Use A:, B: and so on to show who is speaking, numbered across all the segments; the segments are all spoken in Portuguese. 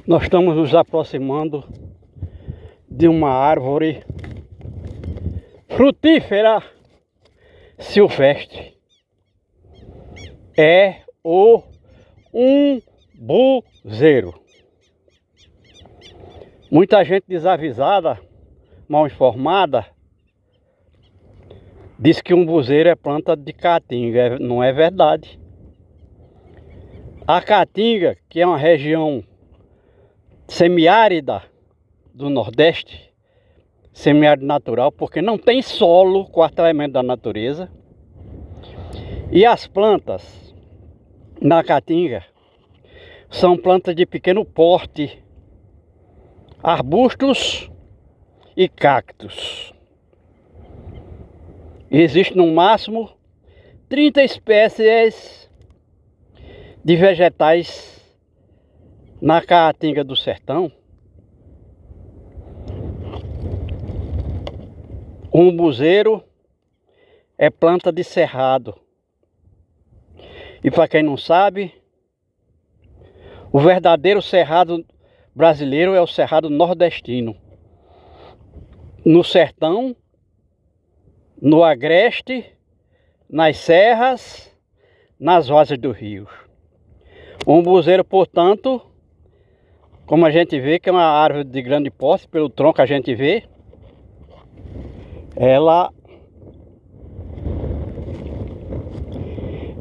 A: Nós estamos nos aproximando de uma árvore frutífera silvestre. É o umbuzeiro. Muita gente desavisada, mal informada, diz que umbuzeiro é planta de caatinga. Não é verdade. A caatinga, que é uma região semiárida do Nordeste, semiárido natural, porque não tem solo, quarto elemento da natureza. E as plantas na caatinga são plantas de pequeno porte, arbustos e cactos. Existem no máximo 30 espécies de vegetais na caatinga do sertão. O umbuzeiro é planta de cerrado. E para quem não sabe, o verdadeiro cerrado brasileiro é o cerrado nordestino. No sertão, no agreste, nas serras, nas várzeas do rio. O umbuzeiro, portanto, como a gente vê que é uma árvore de grande porte, pelo tronco a gente vê,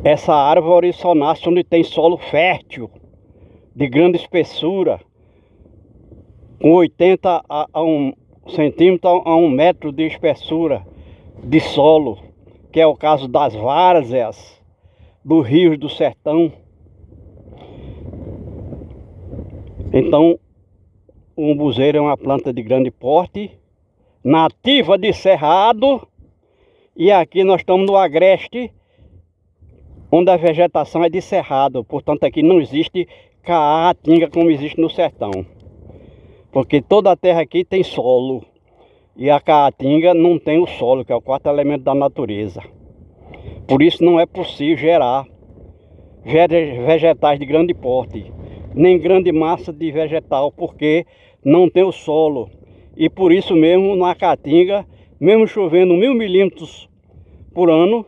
A: essa árvore só nasce onde tem solo fértil, de grande espessura, com 80 a 1 centímetro a 1 metro de espessura de solo, que é o caso das várzeas, dos rios do sertão. Então, o umbuzeiro é uma planta de grande porte, nativa de cerrado, e aqui nós estamos no agreste, onde a vegetação é de cerrado. Portanto, aqui não existe caatinga como existe no sertão, porque toda a terra aqui tem solo, e a caatinga não tem o solo, que é o quarto elemento da natureza. Por isso não é possível gerar vegetais de grande porte, nem grande massa de vegetal, porque não tem o solo. E por isso mesmo na caatinga, mesmo chovendo 1000 milímetros por ano,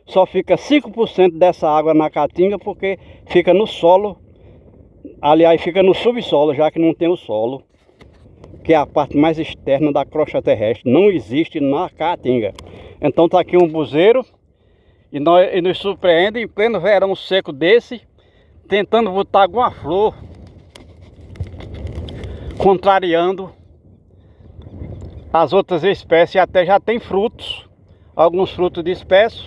A: só fica 5% dessa água na caatinga, porque fica no solo, aliás, fica no subsolo, já que não tem o solo, que é a parte mais externa da crosta terrestre. Não existe na caatinga. Então está aqui um umbuzeiro, e nos surpreende em pleno verão seco desse, tentando botar alguma flor, contrariando as outras espécies. Até já tem frutos, alguns frutos dispersos,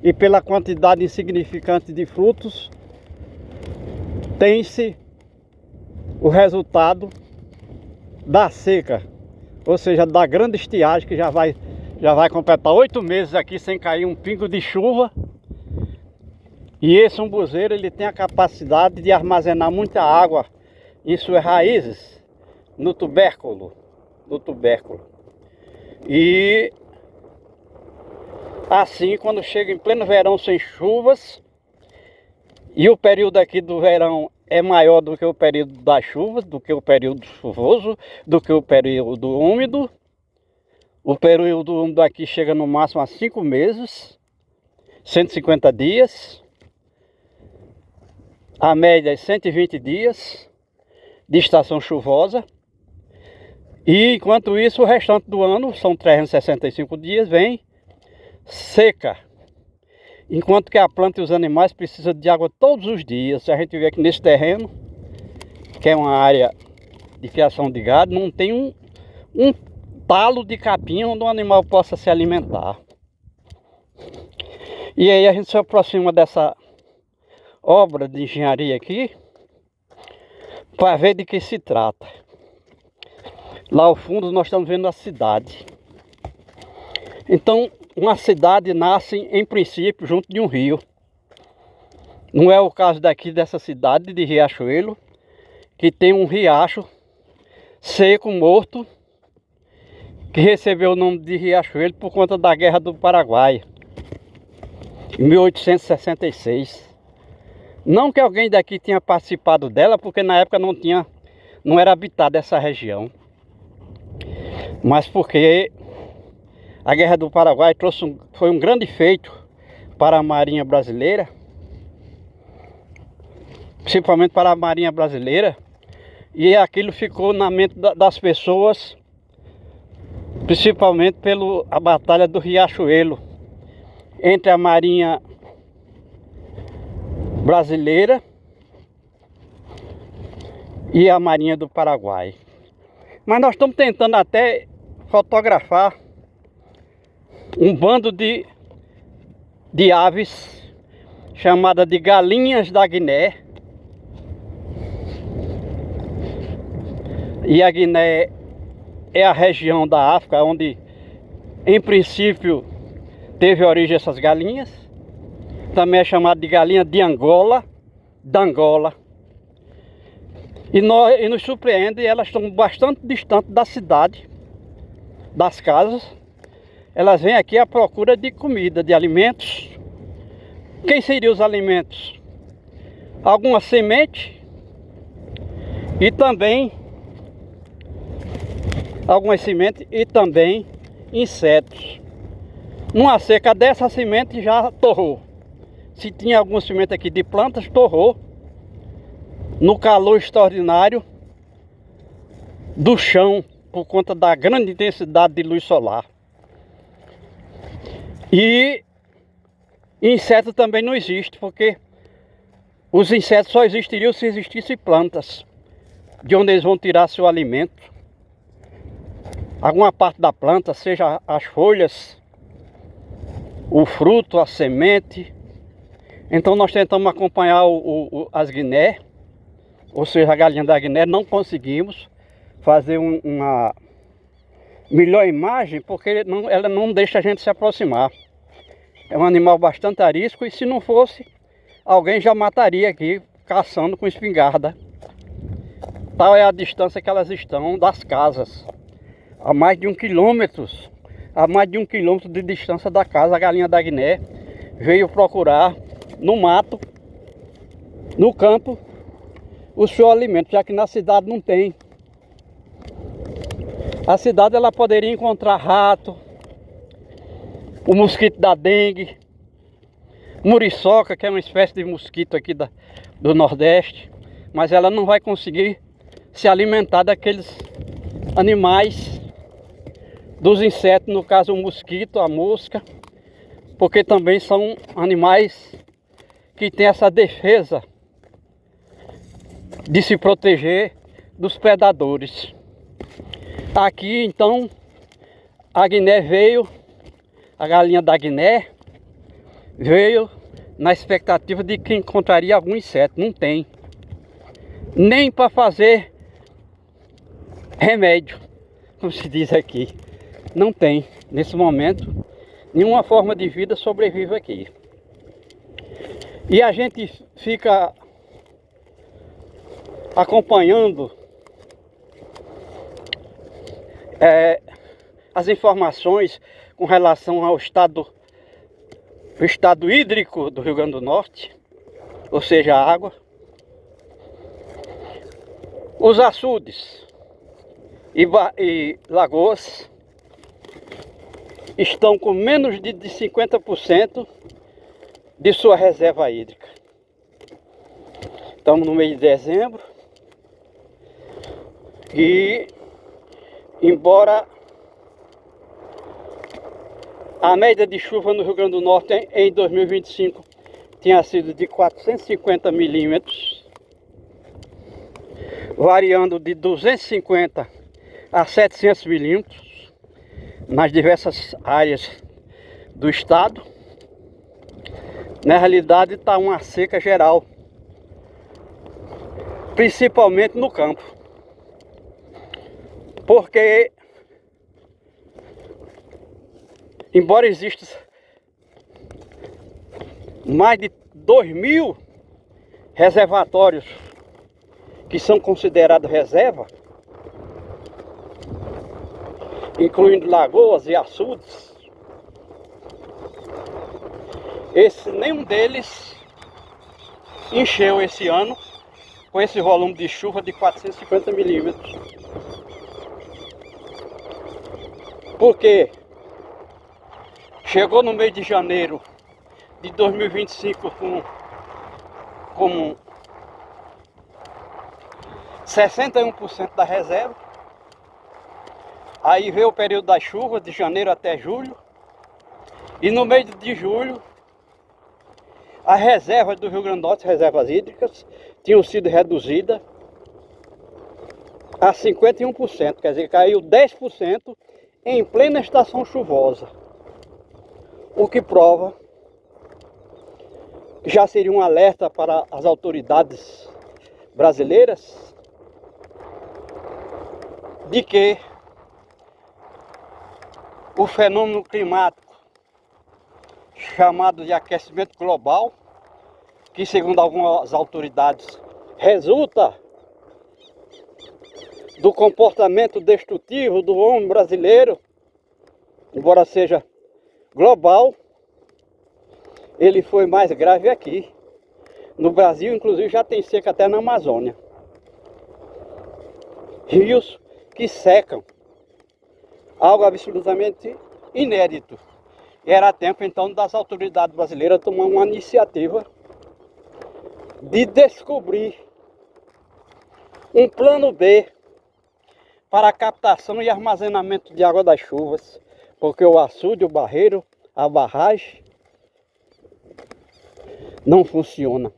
A: e pela quantidade insignificante de frutos, tem-se o resultado da seca, ou seja, da grande estiagem, que já vai completar 8 meses aqui sem cair um pingo de chuva. E esse umbuzeiro, ele tem a capacidade de armazenar muita água em suas raízes, no tubérculo. E assim, quando chega em pleno verão sem chuvas, e o período aqui do verão é maior do que o período das chuvas, do que o período chuvoso, do que o período úmido. O período úmido aqui chega no máximo a 5 meses, 150 dias. A média é 120 dias de estação chuvosa. E enquanto isso, o restante do ano, são 365 dias, vem seca. Enquanto que a planta e os animais precisam de água todos os dias. A gente vê aqui nesse terreno, que é uma área de criação de gado, não tem um talo de capim onde o animal possa se alimentar. E aí a gente se aproxima dessa obra de engenharia aqui, para ver de que se trata. Lá ao fundo nós estamos vendo a cidade. Então, uma cidade nasce em princípio junto de um rio. Não é o caso daqui dessa cidade de Riachuelo, que tem um riacho seco, morto, que recebeu o nome de Riachuelo por conta da Guerra do Paraguai, em 1866. Não que alguém daqui tenha participado dela, porque na época não era habitada essa região. Mas porque a Guerra do Paraguai foi um grande feito para a Marinha Brasileira, principalmente para a Marinha Brasileira, e aquilo ficou na mente das pessoas, principalmente pela Batalha do Riachuelo, entre a Marinha Brasileira e a Marinha do Paraguai. Mas nós estamos tentando até fotografar um bando de aves chamada de galinhas da Guiné. E a Guiné é a região da África onde, em princípio, teve origem essas galinhas. Também é chamada de galinha de Angola, da Angola. E nos surpreende, elas estão bastante distantes da cidade, das casas. Elas vêm aqui à procura de comida, de alimentos. Quem seriam os alimentos? Alguma semente e também algumas sementes e também insetos. Numa seca dessa, semente já torrou. Se tinha alguma semente aqui de plantas, torrou no calor extraordinário do chão por conta da grande intensidade de luz solar. E inseto também não existe, porque os insetos só existiriam se existissem plantas, de onde eles vão tirar seu alimento. Alguma parte da planta, seja as folhas, o fruto, a semente. Então nós tentamos acompanhar as Guiné, ou seja, a galinha da Guiné. Não conseguimos fazer uma melhor imagem, porque ela não deixa a gente se aproximar. É um animal bastante arisco, e se não fosse, alguém já mataria aqui, caçando com espingarda. Tal é a distância que elas estão das casas. A mais de 1 quilômetro, a mais de 1 quilômetro de distância da casa, a galinha da Guiné veio procurar no mato, no campo, o seu alimento, já que na cidade não tem. A cidade ela poderia encontrar rato, o mosquito da dengue, muriçoca, que é uma espécie de mosquito aqui do Nordeste, mas ela não vai conseguir se alimentar daqueles animais, dos insetos, no caso o mosquito, a mosca, porque também são animais que têm essa defesa de se proteger dos predadores. Aqui então a Guiné veio, a galinha da Guiné veio na expectativa de que encontraria algum inseto. Não tem, nem para fazer remédio, como se diz aqui. Não tem, nesse momento, nenhuma forma de vida sobrevive aqui. E a gente fica acompanhando as informações com relação ao estado hídrico do Rio Grande do Norte, ou seja, a água. Os açudes e lagoas estão com menos de 50% de sua reserva hídrica. Estamos no mês de dezembro e, embora a média de chuva no Rio Grande do Norte em 2025 tenha sido de 450 milímetros, variando de 250 a 700 milímetros nas diversas áreas do estado, na realidade está uma seca geral, principalmente no campo, porque embora existam mais de 2.000 reservatórios que são considerados reserva, incluindo lagoas e açudes, nenhum deles encheu esse ano com esse volume de chuva de 450 milímetros. Porque chegou no mês de janeiro de 2025 com 61% da reserva. Aí veio o período das chuvas, de janeiro até julho. E no mês de julho, as reservas do Rio Grande do Norte, reservas hídricas, tinham sido reduzidas a 51%. Quer dizer, caiu 10% em plena estação chuvosa. O que prova, já seria um alerta para as autoridades brasileiras, de que o fenômeno climático chamado de aquecimento global, que segundo algumas autoridades resulta do comportamento destrutivo do homem brasileiro, embora seja global, ele foi mais grave aqui. No Brasil, inclusive, já tem seca até na Amazônia. Rios que secam, algo absolutamente inédito. Era tempo então das autoridades brasileiras tomar uma iniciativa de descobrir um plano B para a captação e armazenamento de água das chuvas, porque o açude, o barreiro, a barragem não funciona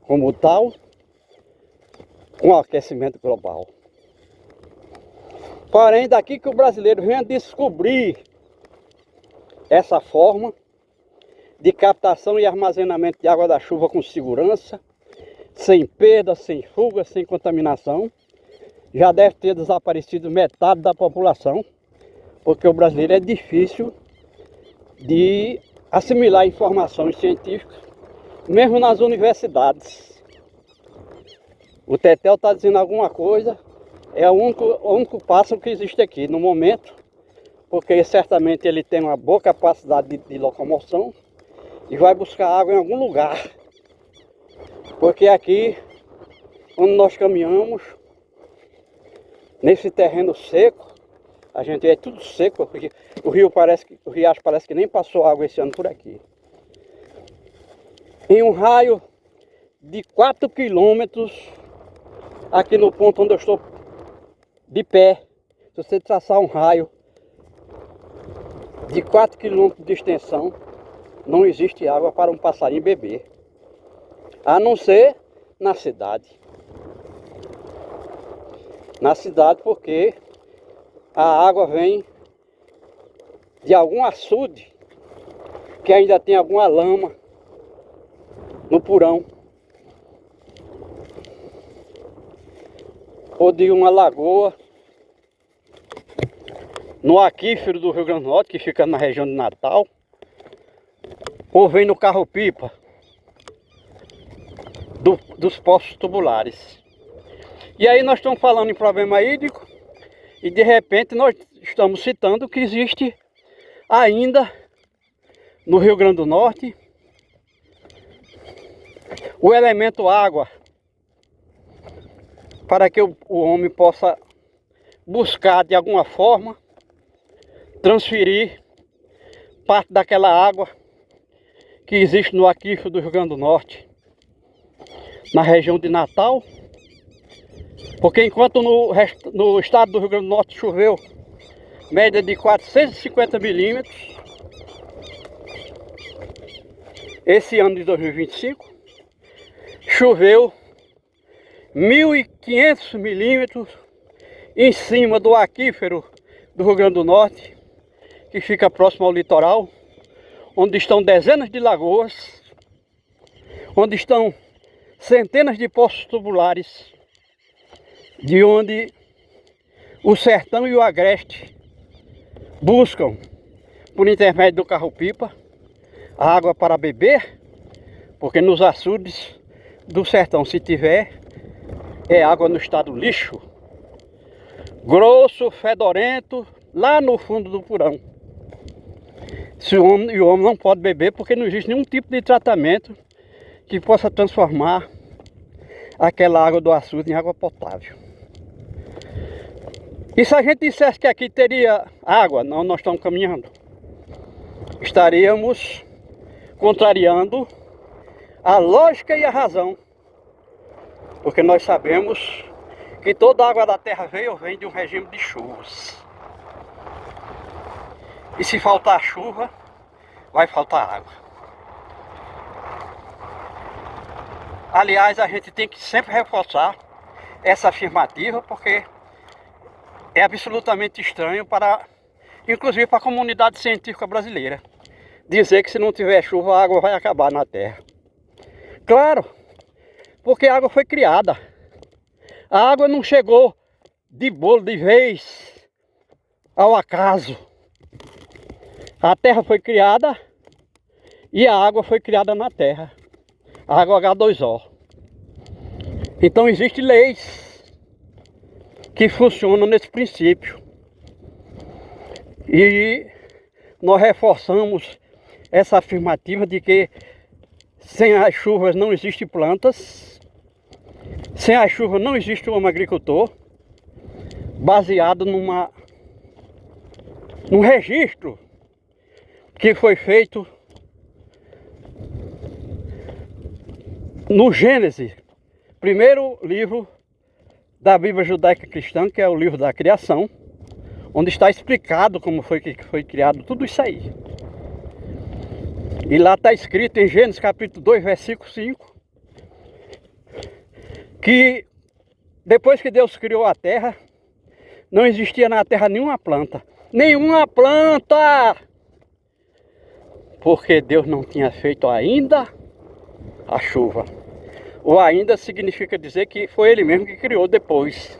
A: como tal com o aquecimento global. Porém, daqui que o brasileiro venha descobrir essa forma de captação e armazenamento de água da chuva com segurança, sem perda, sem fuga, sem contaminação, já deve ter desaparecido metade da população, porque o brasileiro é difícil de assimilar informações científicas, mesmo nas universidades. O Tetel está dizendo alguma coisa, é o único pássaro que existe aqui no momento, porque certamente ele tem uma boa capacidade de locomoção e vai buscar água em algum lugar. Porque aqui, onde nós caminhamos, nesse terreno seco, a gente é tudo seco, porque o riacho parece que nem passou água esse ano por aqui. Em um raio de 4 quilômetros, aqui no ponto onde eu estou de pé, se você traçar um raio de 4 quilômetros de extensão, não existe água para um passarinho beber, a não ser na cidade. Na cidade, porque a água vem de algum açude que ainda tem alguma lama no porão, ou de uma lagoa no aquífero do Rio Grande do Norte, que fica na região de Natal, ou vem no carro-pipa dos poços tubulares. E aí nós estamos falando em problema hídrico e de repente nós estamos citando que existe ainda no Rio Grande do Norte o elemento água, para que o homem possa buscar de alguma forma transferir parte daquela água que existe no aquífero do Rio Grande do Norte, na região de Natal, porque enquanto no estado do Rio Grande do Norte choveu média de 450 milímetros, esse ano de 2025 choveu 1.500 milímetros em cima do aquífero do Rio Grande do Norte, que fica próximo ao litoral, onde estão dezenas de lagoas, onde estão centenas de poços tubulares, de onde o sertão e o agreste buscam, por intermédio do carro-pipa, a água para beber, porque nos açudes do sertão, se tiver, é água no estado lixo, grosso, fedorento, lá no fundo do porão. O homem não pode beber porque não existe nenhum tipo de tratamento que possa transformar aquela água do açude em água potável. E se a gente dissesse que aqui teria água, não, nós estamos caminhando, estaríamos contrariando a lógica e a razão, porque nós sabemos que toda a água da terra vem de um regime de chuvas. E se faltar chuva, vai faltar água. Aliás, a gente tem que sempre reforçar essa afirmativa, porque é absolutamente estranho inclusive para a comunidade científica brasileira, dizer que se não tiver chuva, a água vai acabar na terra. Claro, porque a água foi criada. A água não chegou de bolo de vez ao acaso. A terra foi criada e a água foi criada na terra. A água H2O. Então existem leis que funcionam nesse princípio. E nós reforçamos essa afirmativa de que sem as chuvas não existem plantas, sem as chuvas não existe um agricultor, baseado num registro que foi feito no Gênesis, primeiro livro da Bíblia Judaica Cristã, que é o livro da criação, onde está explicado como foi que foi criado tudo isso aí. E lá está escrito em Gênesis capítulo 2, versículo 5, que depois que Deus criou a terra, não existia na terra nenhuma planta. Nenhuma planta! Porque Deus não tinha feito ainda a chuva. Ou ainda significa dizer que foi Ele mesmo que criou depois.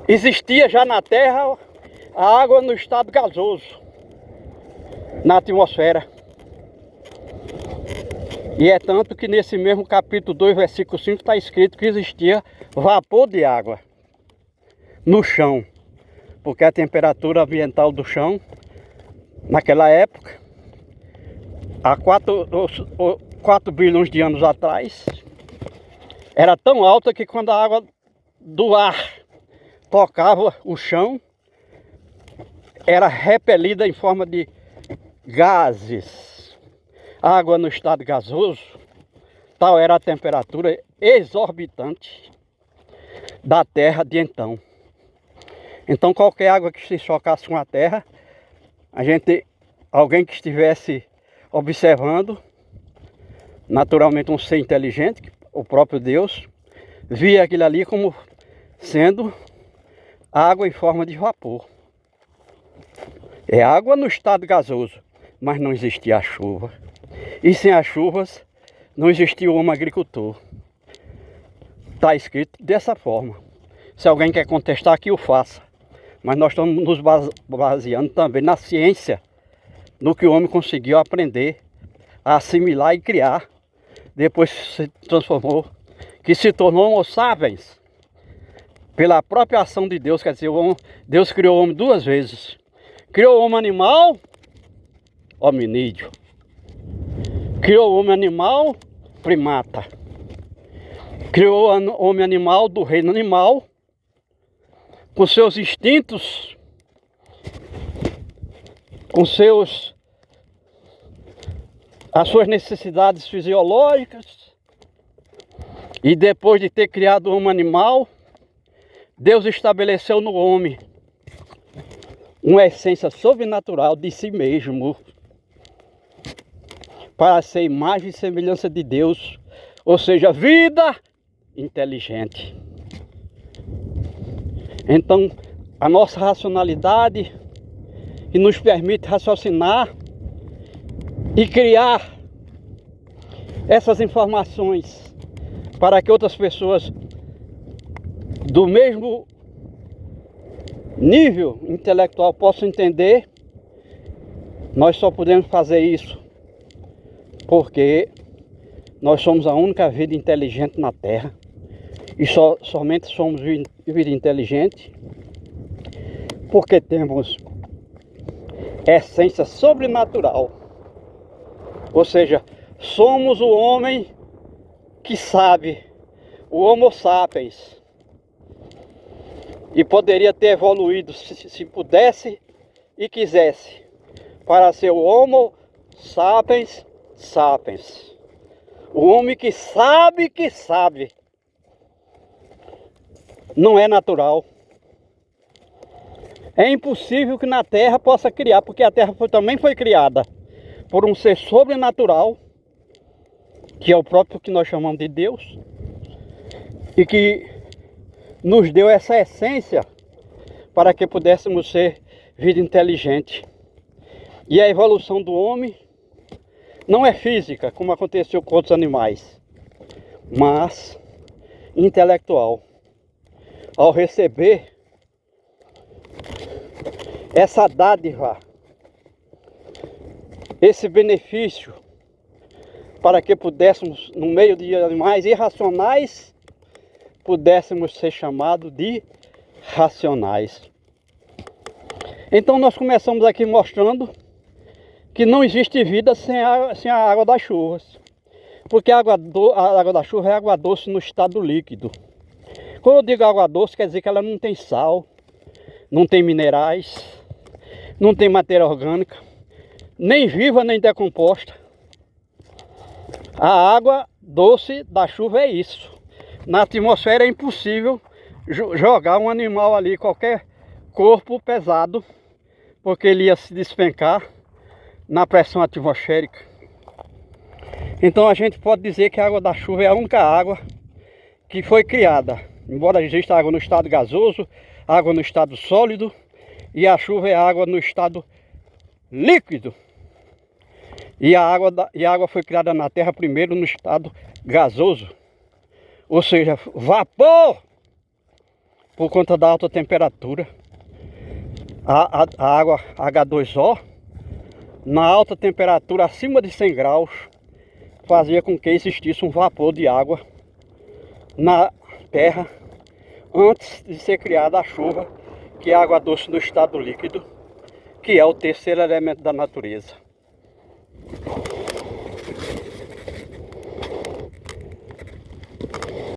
A: Existia já na terra a água no estado gasoso, na atmosfera. E é tanto que nesse mesmo capítulo 2, versículo 5, está escrito que existia vapor de água no chão. Porque a temperatura ambiental do chão, naquela época, há 4 bilhões de anos atrás, era tão alta que quando a água do ar tocava o chão, era repelida em forma de gases. Água no estado gasoso, tal era a temperatura exorbitante da terra de então. Então qualquer água que se chocasse com a terra, alguém que estivesse observando, naturalmente um ser inteligente, o próprio Deus, via aquilo ali como sendo água em forma de vapor. É água no estado gasoso, mas não existia a chuva. E sem as chuvas não existia o homem agricultor. Está escrito dessa forma. Se alguém quer contestar, que o faça. Mas nós estamos nos baseando também na ciência, no que o homem conseguiu aprender, a assimilar e criar, depois se transformou, que se tornou Homo sapiens, pela própria ação de Deus. Quer dizer, Deus criou o homem 2 vezes. Criou o homem animal, hominídeo. Criou o homem animal, primata. Criou o homem animal do reino animal, com seus instintos, com as suas necessidades fisiológicas. E depois de ter criado o homem animal, Deus estabeleceu no homem uma essência sobrenatural de si mesmo, para ser imagem e semelhança de Deus, ou seja, vida inteligente. Então, a nossa racionalidade, que nos permite raciocinar e criar essas informações para que outras pessoas do mesmo nível intelectual possam entender, nós só podemos fazer isso porque nós somos a única vida inteligente na Terra. E somente somos vida inteligente porque temos essência sobrenatural. Ou seja, Somos o homem que sabe, o Homo sapiens. E poderia ter evoluído, se pudesse e quisesse, para ser o Homo sapiens sapiens. O homem que sabe. Não é natural. É impossível que na Terra possa criar, porque a Terra também foi criada por um ser sobrenatural, que é o próprio que nós chamamos de Deus, e que nos deu essa essência para que pudéssemos ser vida inteligente. E a evolução do homem não é física, como aconteceu com outros animais, mas intelectual. Ao receber essa dádiva, esse benefício, para que pudéssemos, no meio de animais irracionais, pudéssemos ser chamados de racionais. Então nós começamos aqui mostrando que não existe vida sem a água das chuvas. Porque a água da chuva é água doce no estado líquido. Quando eu digo água doce, quer dizer que ela não tem sal, não tem minerais, não tem matéria orgânica, nem viva nem decomposta. A água doce da chuva é isso. Na atmosfera é impossível jogar um animal ali, qualquer corpo pesado, porque ele ia se despencar na pressão atmosférica. Então a gente pode dizer que a água da chuva é a única água que foi criada. Embora exista água no estado gasoso, água no estado sólido, e a chuva é água no estado líquido. E a água foi criada na Terra primeiro no estado gasoso, ou seja, vapor, por conta da alta temperatura. A água H2O, na alta temperatura acima de 100 graus, fazia com que existisse um vapor de água na Terra antes de ser criada a chuva, que é a água doce no estado líquido, que é o terceiro elemento da natureza.